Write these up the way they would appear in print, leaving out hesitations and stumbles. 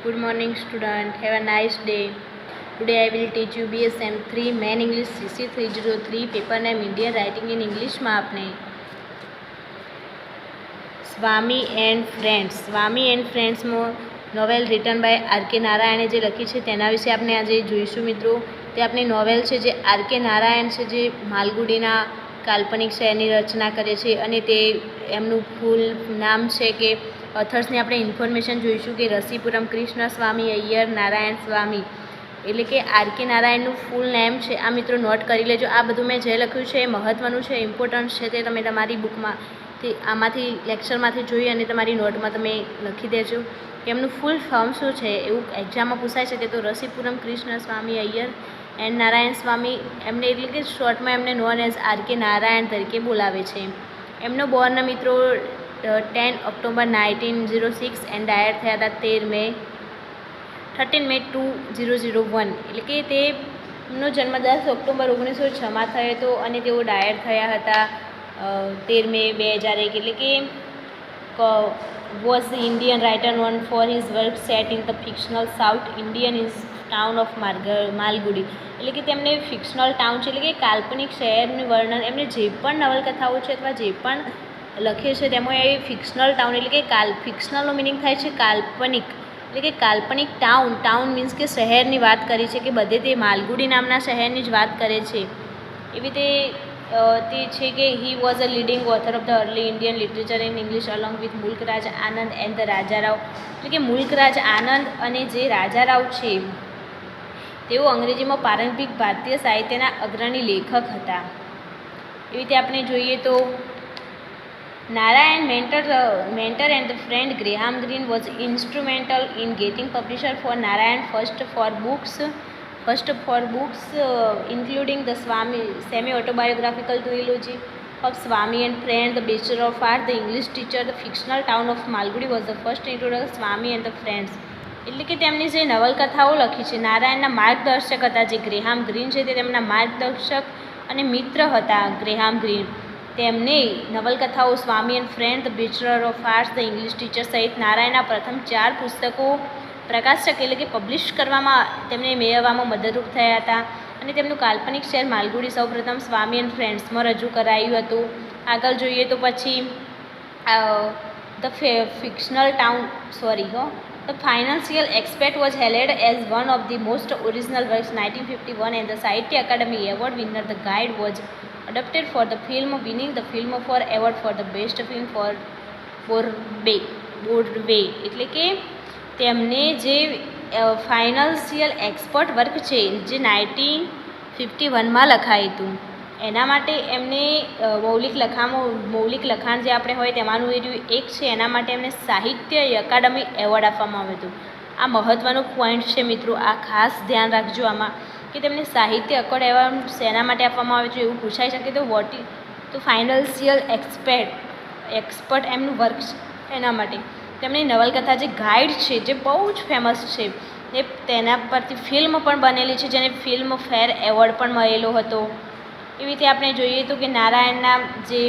Good morning student. Have a nice day. Today I will teach you BSM 3 Main English CC 303 paper name Indian Writing in English માં આપણે Swami and ફ્રેન્ડ્સમાં novel written by RK. નારાયણે જે લખી છે તેના વિશે આપણે આજે જોઈશું મિત્રો. તે આપણી નોવેલ છે જે આર.કે. નારાયણ છે જે માલગુડીના કાલ્પનિક શહેરની રચના કરે છે અને તે એમનું ફૂલ નામ છે કે ઓથર્સની આપણે ઇન્ફોર્મેશન જોઈશું કે રસીપુરમ કૃષ્ણ સ્વામી અય્યર નારાયણ સ્વામી, એટલે કે આર.કે. નારાયણનું ફૂલ નેમ છે. આ મિત્રો નોટ કરી લેજો. આ બધું મેં જે લખ્યું છે એ મહત્ત્વનું છે, ઇમ્પોર્ટન્ટ છે. તે તમે તમારી બુકમાંથી આમાંથી લેક્ચરમાંથી જોઈ અને તમારી નોટમાં તમે લખી દેજો કે એમનું ફૂલ ફોર્મ શું છે. એવું એક્ઝામમાં પૂછાઈ શકે. તો રસીપુરમ કૃષ્ણ સ્વામી અય્યર એન્ડ નારાયણ સ્વામી, એમને એટલે કે શોર્ટમાં એમને નોન એઝ આર.કે. નારાયણ તરીકે બોલાવે છે. એમનો બોર્ન મિત્રો 10 ઓક્ટોબર 1906 એન્ડ ડાયર થયા હતા 13 મે 2001, એટલે કે તેમનો જન્મ 10 ઓક્ટોબર 1906માં થયો હતો અને તેઓ ડાયર થયા હતા 13 મે 2001, એટલે કે was the Indian writer known for his work set in the fictional South Indian town of Malgudi, એટલે કે તેમને ફિક્શનલ ટાઉન છે એટલે કે કાલ્પનિક શહેરનું વર્ણન એમને જે પણ નવલકથાઓ છે અથવા જે પણ લખે છે તેમાં એ ફિક્શનલ ટાઉન એટલે કે ફિક્શનલનો મિનિંગ થાય છે કાલ્પનિક, એટલે કે કાલ્પનિક ટાઉન મીન્સ કે શહેરની વાત કરી છે કે બધે તે માલગુડી નામના શહેરની જ વાત કરે છે. એવી તે છે કે he was a leading author of the early Indian literature in English along with Mulk Raj Anand and the Raja Rao, એટલે કે મુલ્કરાજ આનંદ અને જે રાજારાવ છે તેઓ અંગ્રેજીમાં પ્રારંભિક ભારતીય સાહિત્યના અગ્રણી લેખક હતા. એવી રીતે આપણે જોઈએ તો Narayan mentor and the friend Graham Greene was instrumental in getting publisher for Narayan first for books including the semi-autobiographical trilogy of Swami and Friend, The Bachelor of Art, The English Teacher, The Fictional Town of Malgudi was the first introduction Swami and the Friends. એટલે કે તેમની જે નવલકથાઓ લખી છે નારાયણના માર્ગદર્શક હતા જે ગ્રેહામ ગ્રીન છે તે તેમના માર્ગદર્શક અને મિત્ર હતા ગ્રેહામ ગ્રીન. તેમને નવલકથાઓ Swami and friend, the bachelor of arts, the English teacher સહિત નારાયણના પ્રથમ 4 પુસ્તકો પ્રકાશક એટલે કે પબ્લિશ કરવામાં તેમને મેળવવામાં મદદરૂપ થયા હતા અને તેમનું કાલ્પનિક શહેર માલગુડી સૌપ્રથમ સ્વામી એન્ડ ફ્રેન્ડ્સમાં રજૂ કરાયું હતું. આગળ જોઈએ તો પછી The financial expert was hailed as one of the most original works 1951 and the Sahitya Academy Award winner. The Guide was adapted for the film, winning the Filmfare Award for the best film for Broadway. એટલે કે તેમને જે financial expert work છે જે 1951માં લખાયું હતું એના માટે એમને મૌલિક લખાણ જે આપણે હોય તેમાંનું એ એક છે એના માટે એમને સાહિત્ય અકાદમી એવોર્ડ આપવામાં આવ્યું હતું. આ મહત્ત્વનો પોઈન્ટ છે મિત્રો, આ ખાસ ધ્યાન રાખજો આમાં કે તેમને સાહિત્ય એવોર્ડ શેના માટે આપવામાં આવે છે એવું પૂછાઈ શકે. તો ફાઇનાન્શિયલ એક્સપર્ટ એમનું વર્ક છે એના માટે. તેમની નવલકથા જે ગાઈડ છે જે બહુ જ ફેમસ છે એ તેના પરથી ફિલ્મ પણ બનેલી છે જેને ફિલ્મ ફેર એવોર્ડ પણ મળેલો હતો. એવી રીતે આપણે જોઈએ તો કે નારાયણના જે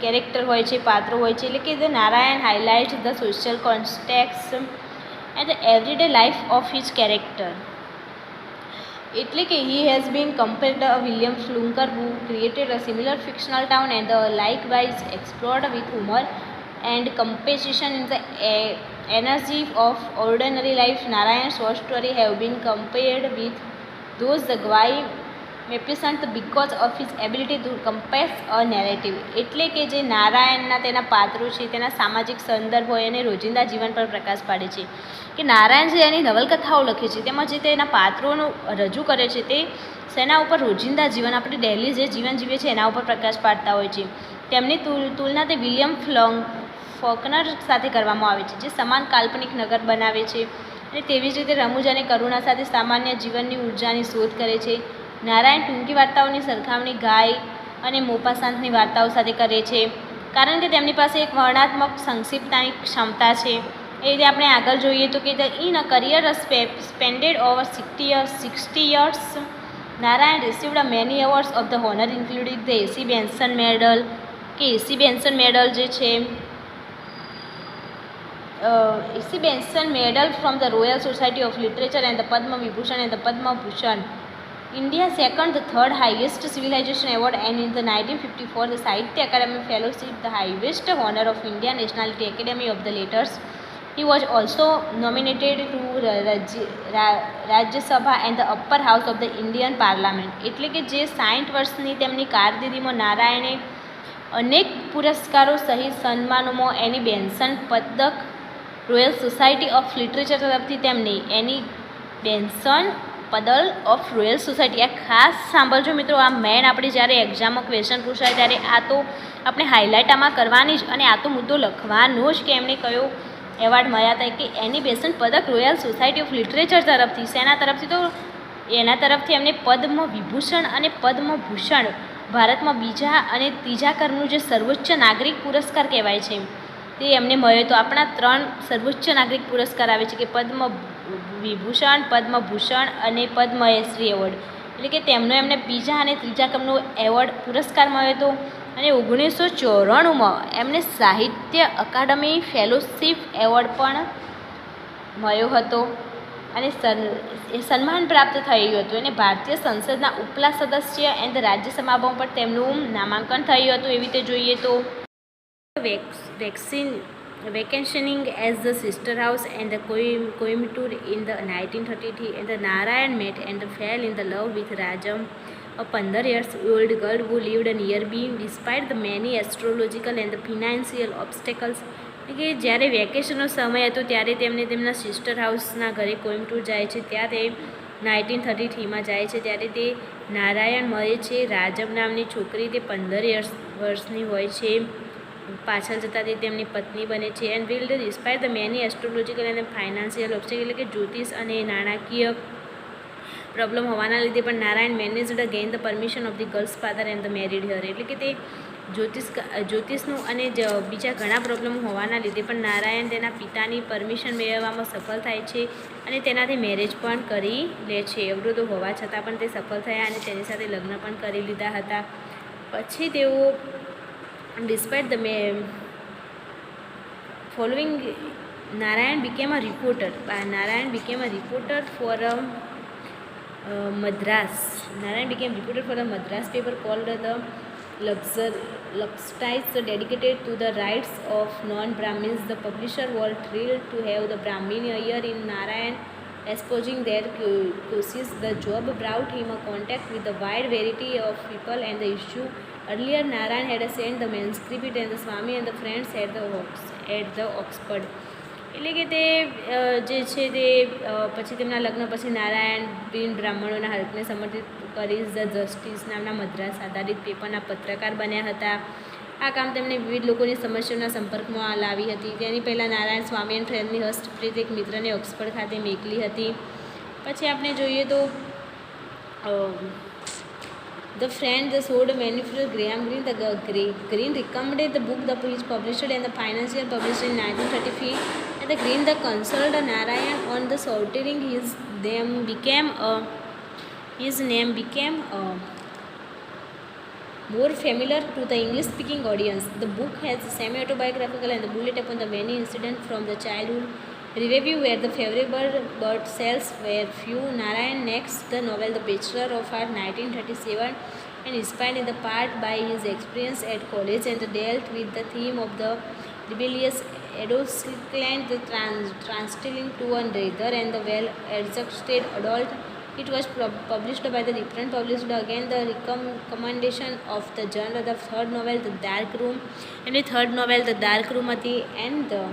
કેરેક્ટર હોય છે, પાત્રો હોય છે, એટલે કે the Narayan highlight the social context and the everyday life of his character. એટલે કે he has been compared William Faulkner who created a similar fictional town and likewise explored with humour and compassion in the energy of ordinary life. Narayan short story have been compared with those the Guy Maupassant because of his ability to compass a narrative. એટલે કે જે નારાયણના તેના પાત્રો છે તેના સામાજિક સંદર્ભ હોય અને રોજિંદા જીવન પર પ્રકાશ પાડે છે કે નારાયણ જે એની નવલકથાઓ લખે છે તેમાં જે તેના પાત્રોનું રજૂ કરે છે તે શેના ઉપર રોજિંદા જીવન આપણે ડેલી જે જીવન જીવીએ છીએ એના ઉપર પ્રકાશ પાડતા હોય છે. તેમની તુલના તે વિલિયમ ફોકનર સાથે કરવામાં આવે છે જે સમાન કાલ્પનિક નગર બનાવે છે અને તેવી જ રીતે રમૂજ અને કરુણા સાથે સામાન્ય જીવનની ઉર્જાની શોધ કરે છે. નારાયણ ટૂંકી વાર્તાઓની સરખામણી ગાય અને મોપાશાંતની વાર્તાઓ સાથે કરે છે કારણ કે તેમની પાસે એક વર્ણનાત્મક સંક્ષિપ્તતાની ક્ષમતા છે. એ રીતે આપણે આગળ જોઈએ તો કે in a career spended over 60 years Narayan received many awards of the honour including the AC Benson medal, કે એસી બેન્સન મેડલ જે છે She Benson Medal from the Royal Society of Literature and the Padma Vibhushan and the Padma Bhushan. India's second, the third highest civilization award, and in the 1954, the Sahitya Academy Fellowship, the highest honor of Indian Nationality Academy of the Letters. He was also nominated to Rajya Sabha and the upper house of the Indian Parliament. એટલે કે જે 60 વર્ષની તેમની કારકિર્દીમાં નારાયણે અનેક પુરસ્કારો સહિત સન્માનોમાં એની બેન્સન પદક રોયલ સોસાયટી ઓફ લિટરેચર તરફથી તેમને એની બેન્સન પદલ ઓફ રોયલ સોસાયટી આ ખાસ સાંભળજો મિત્રો. આ મેન આપણે જ્યારે એક્ઝામમાં ક્વેશ્ચન પૂછાય ત્યારે આ તો આપણે હાઇલાઇટ આમાં કરવાની જ અને આ તો મુદ્દો લખવાનો જ કે એમને કયો એવોર્ડ મળ્યા હતા કે એની બેન્સન પદક રોયલ સોસાયટી ઓફ લિટરેચર તરફથી. શેના તરફથી? તો એના તરફથી એમને પદ્મ વિભૂષણ અને પદ્મભૂષણ ભારતમાં બીજા અને ત્રીજા ક્રમનું જે સર્વોચ્ચ નાગરિક પુરસ્કાર કહેવાય છે તે એમને મળ્યો. તો આપણા 3 સર્વોચ્ચ નાગરિક પુરસ્કાર આવે છે કે પદ્મ વિભૂષણ, પદ્મભૂષણ અને પદ્મશ્રી એવોર્ડ. એટલે કે તેમનો એમને બીજા અને ત્રીજા ક્રમનો એવોર્ડ પુરસ્કાર મળ્યો હતો. અને 1994માં એમને સાહિત્ય અકાદમી ફેલોશિપ એવોર્ડ પણ મળ્યો હતો અને સન્માન પ્રાપ્ત થયું હતું. અને ભારતીય સંસદના ઉપલા સદસ્ય અને રાજ્યસભામાં પણ તેમનું નામાંકન થયું હતું. એવી રીતે જોઈએ તો vacationing as the sister house and the Coimbatore in the 1933, and the Narayan met and fell in the love with Rajam, a 15-year-old girl who lived nearby despite the many astrological and the financial obstacles. કે જ્યારે વેકેશનનો સમય હતો ત્યારે તેમને તેમના sister હાઉસના ઘરે કોઇમ્બતુર જાય છે. ત્યારે 1933માં જાય છે ત્યારે તે નારાયણ મળે છે. રાજમ નામની છોકરી તે 15 વર્ષની હોય છે. પાછળ જતાં તે તેમની પત્ની બને છે. એન્ડ વિલ્ડ ડિસ્પાઇટ ધ મેની એસ્ટ્રોલોજીકલ અને ફાઇનાન્શિયલ ઓબ્સ્ટેકલ એટલે કે જ્યોતિષ અને નાણાકીય પ્રોબ્લેમ હોવાના લીધે પણ Narayan managed gain the permission of the girl's father and the married her. એટલે કે તે જ્યોતિષનું અને બીજા ઘણા પ્રોબ્લેમ હોવાના લીધે પણ નારાયણ તેના પિતાની પરમિશન મેળવવામાં સફળ થાય છે અને તેનાથી મેરેજ પણ કરી લે છે. અવરોધો હોવા છતાં પણ તે સફળ થયા અને તેની સાથે લગ્ન પણ કરી લીધા હતા. પછી તેઓ despite the following, Narayan became a reporter. Narayan became a reporter for Madras. Narayan became reporter for a Madras paper called the Luxtites, dedicated to the rights of non-Brahmins. The publisher was thrilled to have the Brahmin ear in Narayan exposing their causes. The job brought him a contact with a wide variety of people and the issue. Earlier, Narayan had sent the manuscript and the Swami and the friends at the Oxford. એટલે કે તે જે છે તે પછી તેમના લગ્ન પછી નારાયણ બિન બ્રાહ્મણોના હકને સમર્પિત કરી ધ જસ્ટિસ નામના મદ્રાસ આધારિત પેપરના પત્રકાર બન્યા હતા. આ કામ તેમણે વિવિધ લોકોની સમસ્યાઓના સંપર્કમાં લાવી હતી. તેની પહેલાં નારાયણ સ્વામી એન્ડ ફ્રેન્ડની હસ્તપ્રેરિત એક મિત્રને ઓક્સફર્ડ ખાતે મોકલી હતી. પછી આપણે જોઈએ તો The friend, the sold manuscript Graham Greene. The Greene recommended the book the his publisher and the financial publisher in 1933. And the Greene the consulted Narayan on the sorting. His name became more familiar to the English-speaking audience. The book has semi-autobiographical and the bullet upon the many incidents from the childhood. Review were the favorable but sales were few. Narayan next the novel The Bachelor of Arts 1937 and inspired in the part by his experience at college and dealt with the theme of the rebellious adolescent, the transitioning to a rather and the well-adjusted adult. It was published by the different published again the recommendation of the genre. The third novel The Dark Room and the third novel The Dark Room at the end the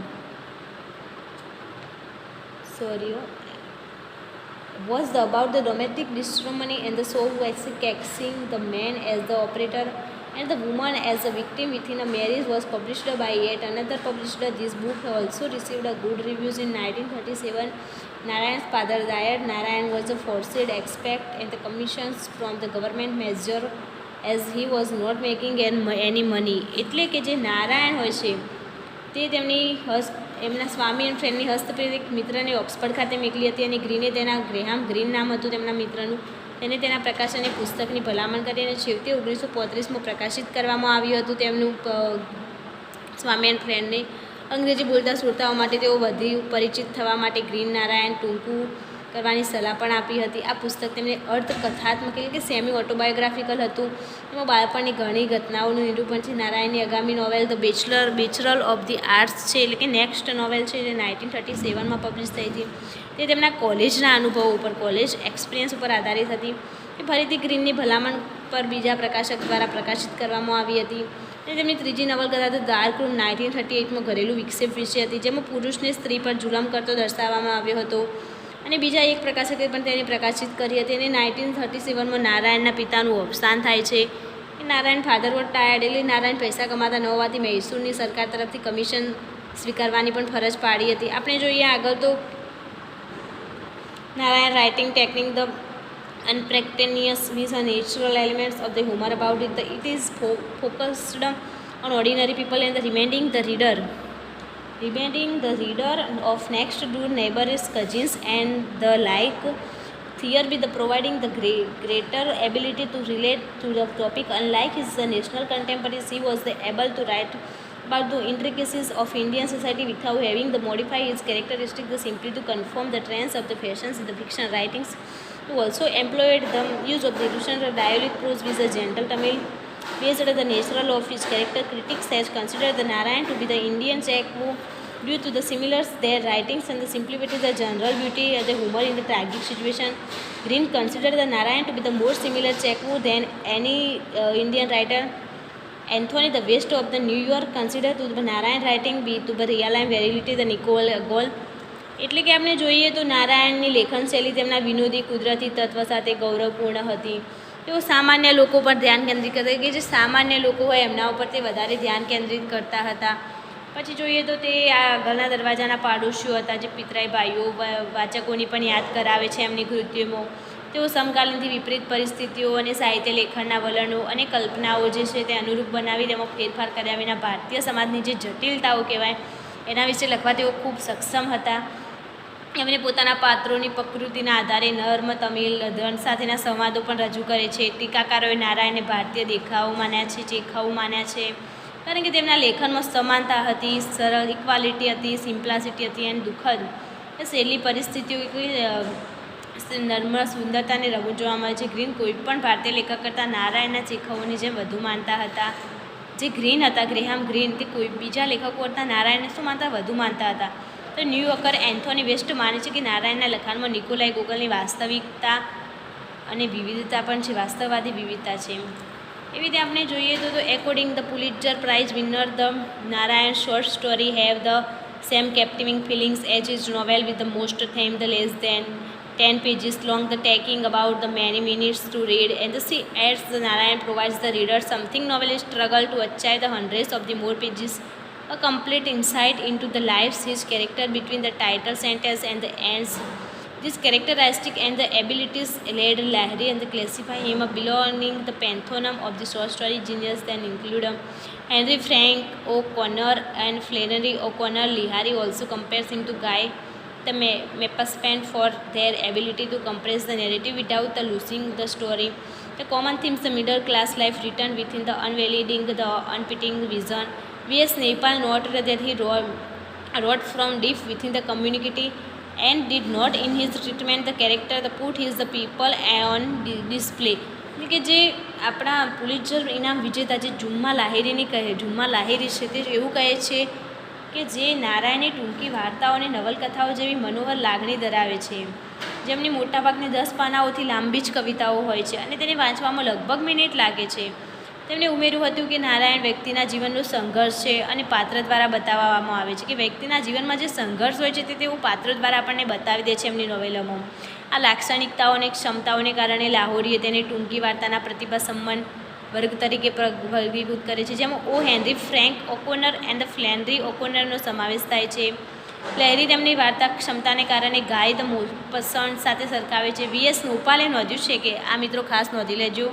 was about the domestic disharmony and the soul waxing the man as the operator and the woman as a victim within a marriage. Was published by yet another publisher. This book also received a good reviews in 1937. Narayan's father died. Narayan was a forced expect and the commissions from the government measure as he was not making any money. એટલે કે જે નારાયણ હોય છે તે તેમની એમના સ્વામી and ફ્રેન્ડની હસ્તપ્રેરિત મિત્રને Oxford ખાતે મોકલી હતી અને ગ્રીને તેના ગ્રેહામ ગ્રીન નામ હતું તેમના મિત્રનું. તેને તેના પ્રકાશનની પુસ્તકની ભલામણ કરી અને છેવટે 1935માં પ્રકાશિત કરવામાં આવ્યું હતું તેમનું સ્વામી એન્ડ ફ્રેન્ડને. અંગ્રેજી બોલતા શ્રોતાઓ માટે તેઓ વધુ પરિચિત થવા માટે ગ્રીન નારાયણ ટૂંકું કરવાની સલાહ પણ આપી હતી. આ પુસ્તક તેમને અર્ધકથાત્મક એટલે કે સેમી ઓટોબાયોગ્રાફિકલ હતું. એમાં બાળપણની ઘણી ઘટનાઓનું નિરૂપણ છે. નારાયણની આગામી novel the bachelor of the arts છે, એટલે કે નેક્સ્ટ નોવેલ છે, જે 1937માં પબ્લિશ થઈ હતી. તે તેમના કોલેજના અનુભવો ઉપર, કોલેજ એક્સપિરિયન્સ ઉપર આધારિત હતી. એ ફરીથી ગ્રીનની ભલામણ પર બીજા પ્રકાશક દ્વારા પ્રકાશિત કરવામાં આવી હતી. અને તેમની ત્રીજી નવલકથા ધ ડાર્ક રૂમ 1938માં ઘરેલું વિક્ષેપ વિશે હતી, જેમાં પુરુષને સ્ત્રી પર જુલમ કરતો દર્શાવવામાં આવ્યો હતો. અને બીજા એક પ્રકાશકે પણ તેને પ્રકાશિત કરી હતી. અને 1937માં નારાયણના પિતાનું અવસાન થાય છે. નારાયણ ફાધર વોર ટાયર્ડ, એટલે નારાયણ પૈસા કમાતા ન હોવાથી મૈસૂરની સરકાર તરફથી કમિશન સ્વીકારવાની પણ ફરજ પાડી હતી. આપણે જોઈએ આગળ તો Narayan writing technique the unpretentious with the natural elements of the humor about it. It is focused on ordinary people and reminding the reader of next door neighbors, cousins and the like. Here with the providing the greater ability to relate to the topic. Unlike his national contemporaries, he was able to write about the intricacies of Indian society without having to modify his characteristics simply to conform the trends of the fashions in the fiction writings. He also employed the use of the illustrated dialect prose with a gentle Tamil based on the nature of his character. Critics has considered the Narayan to be the Indian Chekhov due to the similars their writings and the simplicity, the general beauty and the humor in the tragic situation. Green considered the Narayan to be the more similar Chekhov than any Indian writer. Anthony the West of the New York considered to the Narayan writing be to the real and reality the Nicole Goal. એટલે કે આપણે જોઈએ તો નારાયણની લેખન શૈલી તેમના વિનોદી કુદરતી તત્વ સાથે ગૌરવપૂર્ણ હતી. તેઓ સામાન્ય લોકો પર ધ્યાન કેન્દ્રિત કરતા, કે જે સામાન્ય લોકો હોય એમના ઉપર તે વધારે ધ્યાન કેન્દ્રિત કરતા હતા. પછી જોઈએ તો તે આ આગળના દરવાજાના પાડોશીઓ હતા, જે પિતરાઈ ભાઈઓ વાચકોની પણ યાદ કરાવે છે એમની કૃતિઓમાં. તેઓ સમકાલીનથી વિપરીત પરિસ્થિતિઓ અને સાહિત્ય લેખનના વલણો અને કલ્પનાઓ જે છે તે અનુરૂપ બનાવી તેમાં ફેરફાર કર્યા વિના ભારતીય સમાજની જે જટિલતાઓ કહેવાય એના વિશે લખવા તેઓ ખૂબ સક્ષમ હતા. એમણે પોતાના પાત્રોની પ્રકૃતિના આધારે નર્મ, તમિલ, ધન સાથેના સંવાદો પણ રજૂ કરે છે. ટીકાકારોએ નારાયણને ભારતીય દેખાવ માન્યા છે, ચેખાઓ માન્યા છે, કારણ કે તેમના લેખનમાં સમાનતા હતી, સરળ ઇક્વાલિટી હતી, સિમ્પ્લાસિટી હતી અને દુઃખદ શૈલી પરિસ્થિતિઓ નર્મ સુંદરતાને રમૂજ જોવા મળે છે. ગ્રીન કોઈ પણ ભારતીય લેખક કરતાં નારાયણના ચેખાઓની જેમ વધુ માનતા હતા. જે ગ્રીન હતા, ગ્રેહામ ગ્રીન, તે કોઈ બીજા લેખકો કરતાં નારાયણને શું માનતા વધુ માનતા હતા. તો ન્યૂયોર્કર એન્થોની વેસ્ટ માને છે કે નારાયણના લખાણમાં નિકોલાઈ ગોગલની વાસ્તવિકતા અને વિવિધતા પણ છે, વાસ્તવવાદી વિવિધતા છે. એવી રીતે આપણે જોઈએ તો according the Pulitzer prize winner the Narayan short story have the same captivating feelings as is novel with the most them the less than 10 pages long, the taking about the many minutes to read, and the see adds the Narayan provides the reader something novelists struggle to achieve the hundreds of the more pages, a complete insight into the lives his character between the title sentence and the ends. This characteristic and the abilities led Lahiri and classify him belonging the pantheon of the short story genius then include Henry Frank O'Connor and Flannery O'Connor. Lahiri also compares him to Guy the Maupassant for their ability to compress the narrative without losing the story. The common themes, the middle class life written within the unveiling, the unpitying vision. V.S. Naipaul noted that he wrote from deep within the community and did not in his treatment the character the put his the people on display. કે જે આપણા પુલિટ્ઝર ઇનામ વિજેતા જે જુમ્મા લાહિરીની કહે, જુમ્મા લાહિરી છે તે એવું કહે છે કે જે નારાયણની ટૂંકી વાર્તાઓ અને નવલકથાઓ જેવી મનોહર લાગણી ધરાવે છે, જેમની મોટાભાગની 10 પાનાઓથી લાંબી જ કવિતાઓ હોય છે અને તેને વાંચવામાં લગભગ મિનિટ લાગે છે. તેમણે ઉમેર્યું હતું કે નારાયણ વ્યક્તિના જીવનનો સંઘર્ષ છે અને પાત્ર દ્વારા બતાવવામાં આવે છે, કે વ્યક્તિના જીવનમાં જે સંઘર્ષ હોય છે તે તેઓ પાત્ર દ્વારા આપણને બતાવી દે છે એમની નોવેલોમાં. આ લાક્ષણિકતાઓ અને ક્ષમતાઓને કારણે લાહોરીએ તેને ટૂંકી વાર્તાના પ્રતિભા સંપન્ન વર્ગ તરીકે વર્ગીકૃત કરે છે, જેમાં હેનરી ફ્રેન્ક ઓકોનર એન્ડ ફ્લેનરી ઓકોનરનો સમાવેશ થાય છે. લહેરી તેમની વાર્તા ક્ષમતાને કારણે ગાય ધ મોપસન્ટ સાથે સરખાવે છે. V.S. નૈપાલે નોંધ્યું છે કે આ મિત્રો ખાસ નોંધી લેજો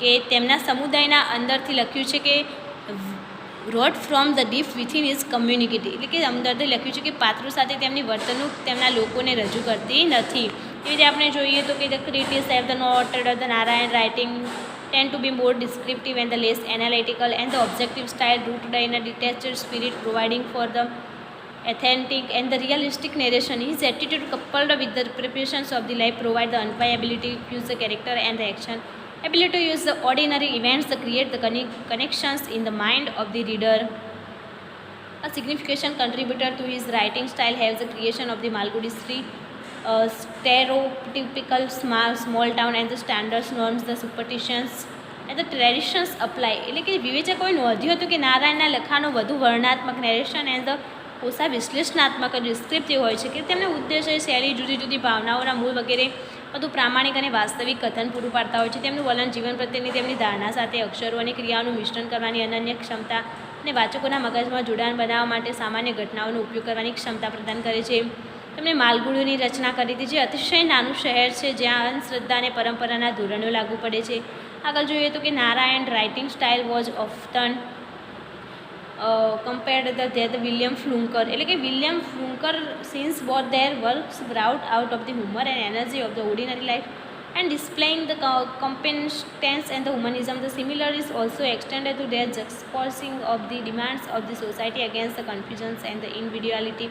કે તેમના સમુદાયના અંદરથી લખ્યું છે કે wrote from the deep within is community, એટલે કે અંદરથી લખ્યું છે કે પાત્રો સાથે તેમની વર્તણૂક તેમના લોકોને રજૂ કરતી નથી. એવી રીતે આપણે જોઈએ તો કે the critics have the noted the Narayan writing tend to be more descriptive and the less analytical, and the objective style rooted in a detached spirit, providing for the authentic and the realistic narration. His attitude, coupled with the preparations of the life, provide the unparalleled ability to use the character and the action, ability to use the ordinary events to create the connections in the mind of the reader. A significant contributor to his writing style has the creation of the Malgudi history, stereotypical small town and the standards, norms, the superstitions and the traditions apply. એટલે કે વિવેચકોએ નોંધ્યું હતું કે નારાયણના લખાણો વધુ વર્ણનાત્મક narration and the ઓછા વિશ્લેષણાત્મક descriptive હોય છે, કે તેમના ઉદ્દેશ્ય, શૈલી, જુદી જુદી ભાવનાઓના મૂળ વગેરે વધુ પ્રામાણિક અને વાસ્તવિક કથન પૂરું પાડતા હોય છે. તેમનું વલણ, જીવન પ્રત્યેની તેમની ધારણા સાથે અક્ષરો અને ક્રિયાઓનું મિશ્રણ કરવાની અનન્ય ક્ષમતા અને વાચકોના મગજમાં જોડાણ બનાવવા માટે સામાન્ય ઘટનાઓનો ઉપયોગ કરવાની ક્ષમતા પ્રદાન કરે છે. તેમણે માલગુડીની રચના કરી હતી, જે અતિશય નાનું શહેર છે જ્યાં અંધશ્રદ્ધા અને પરંપરાના ધોરણો લાગુ પડે છે. આગળ જોઈએ તો કે Narayan writing style was often compared with the William Flunker. એટલે કે William Faulkner since both their works brought out of the humor and energy of the ordinary life and displaying the competence and the humanism, the similar is also extended to their juxtaposing of the demands of the society against the confusions and the individuality.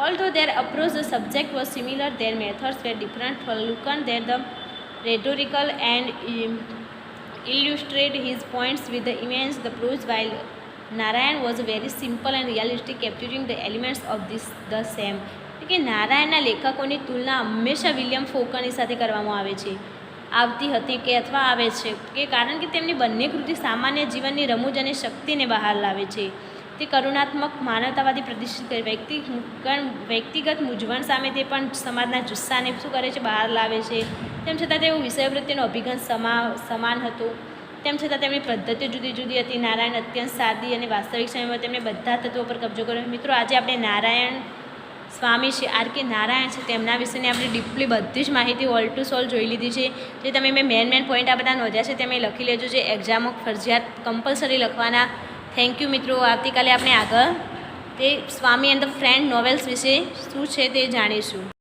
Although their approach the subject was similar, their methods were different. Flunker there the rhetorical and illustrate his points with the immense the prose, while Narayan was very simple and realistic, capturing the elements of the same. કે નારાયણના લેખકોની તુલના હંમેશા William ફોકરની સાથે કરવામાં આવે છે, આવતી હતી કે અથવા આવે છે, કે કારણ કે તેમની બંને કૃતિ સામાન્ય જીવનની રમૂજ અને શક્તિને બહાર લાવે છે. તે કરુણાત્મક, માનવતાવાદી પ્રદર્શિત કરે, વ્યક્તિગત મૂંઝવણ સામે તે પણ સમાજના જુસ્સાને શું કરે છે, બહાર લાવે છે. તેમ છતાં તેઓ વિષય પ્રત્યેનો અભિગમ સમાન હતો. તેમ છતાં તેમની પદ્ધતિઓ જુદી જુદી હતી. નારાયણ અત્યંત સાદી અને વાસ્તવિક સમયમાં તેમણે બધા તત્વો પર કબજો કર્યો. મિત્રો, આજે આપણે નારાયણ સ્વામી છે, આર.કે. નારાયણ છે, તેમના વિશેની આપણે ડીપલી બધી જ માહિતી ઓલ ટુ સોલ જોઈ લીધી છે. જે તમે મેન પોઈન્ટ આ બધા નોંધ્યા છે તમે લખી લેજો, જે એક્ઝામો ફરજિયાત કમ્પલસરી લખવાના. થેન્ક યુ મિત્રો. આવતીકાલે આપણે આગળ તે સ્વામી એન્ડ ધ ફ્રેન્ડ નોવેલ્સ વિશે શું છે તે જાણીશું.